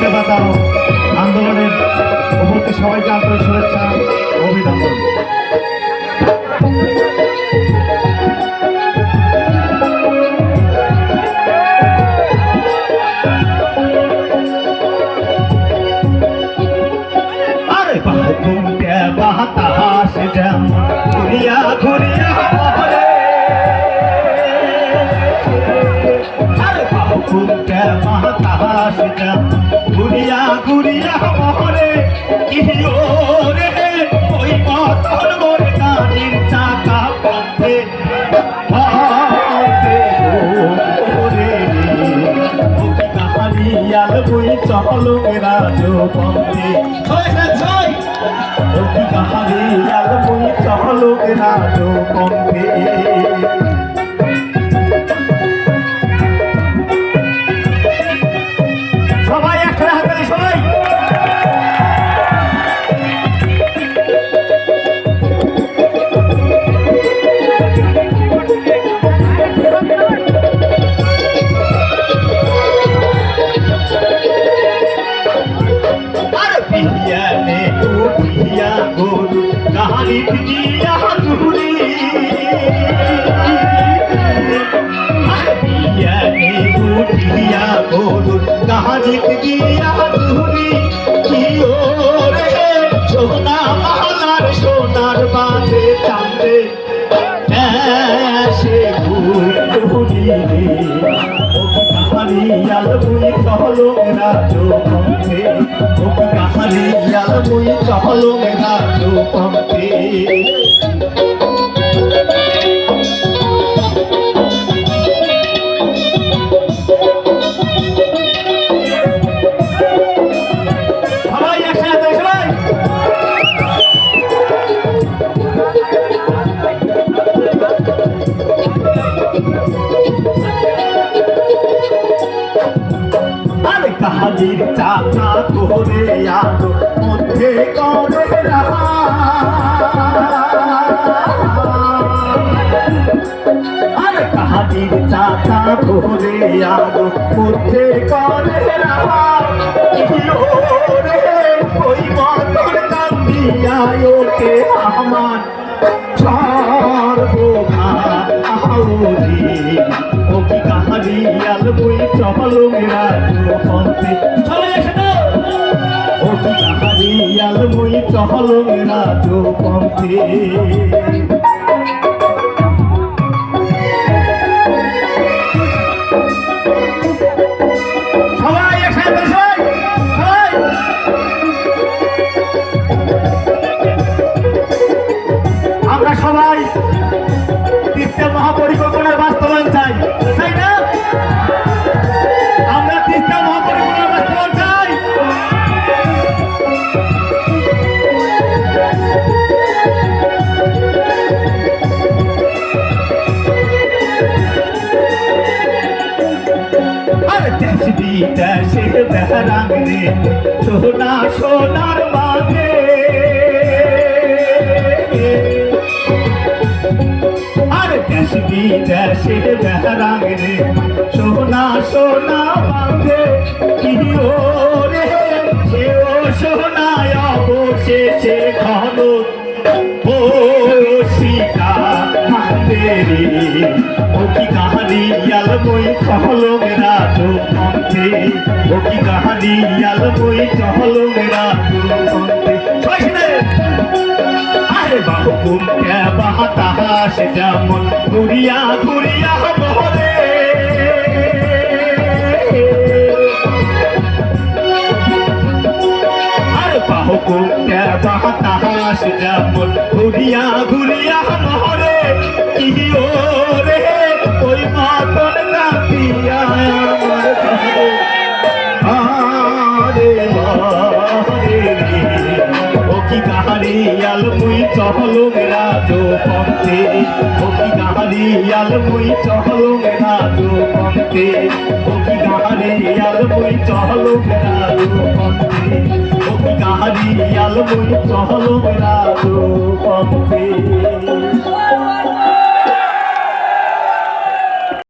সেবা দাও আন্দোলনের উপস্থিত সবাইকে আন্তরিক শুভেচ্ছা অভিনন্দন। আরে বাহুকে বাতাস যেমন ঘুরিয়া ঘুরিয়া মহরে, আরে বাহুকে বাতাস যেমন ঘুরিয়া ঘুরিয়া মহরে, ইহিও রে ওই মতন মোরে গাড়ির চাকা পথে কাহারিয়াল বই চলো রাজো পথে, কাহারিয়াল বই চলো রাজো পথে। সবাই একটা হাতে সবাই গরু কাহারি দিয়া ধুরি, উঠিয়া গরু কাহারি দিয়া ধুরি, রে সোনা মালার সোনার বাঁধে চাঁদে সে ঘুরি রে, কাহারিয়াল বই চলো রাজো পথে, কাহারিয়াল বই চলো রাজো পথে। সবাই একসাথে সবাই কাহালির চাকা করে আলো মধ্যে করে আরে কাহালির চাকা করে আলো মধ্যে করে রে ওই মতন কান্দিয়া ওকে আমার সর্বঘা আহুরি, ও কি কাহারিয়াল বই চলো রাজো পথে, ও কি কাহারিয়াল বই চলো রাজো পথে। সবাই একসাথে সবাই আমরা সবাই তিস্তা মহাপরিকল্পনার বাস্তবায়ন চাই, তাই না? আমরা তিস্তা মহাপরিকল্পনার বাস্তবায়ন চাই। আরে দেশ বিদেশে বেহরাং রে সোনা সোনার বাঁধে, দেশ বিদেশে বেহরাং রে সোনা সোনা বাঁধে, রে সেও সোনায় অবশেষে ঘন শিকা হাতে রে, ও কি কাহারিয়াল বই চলো রাজো পথে, ও কি কাহারিয়াল বই চলো রাজো পথে। আরে বাহুকে বাতাস যেমন ঘুরিয়া ঘুরিয়া মহরে, আরে বাহুকে বাতাস যেমন ঘুরিয়া ঘুরিয়া মহরে, ইহিও রে ওই মতন কাঁদিয়া আমার ঘরে, আরে মরে রে, ও কি কাহারিয়াল বই চলো রাজো পথে, ও কি কাহারিয়াল বই চলো রাজো পথে, ও কি কাহারিয়াল বই চলো রাজো পথে, ও কি কাহারিয়াল বই চলো রাজো পথে।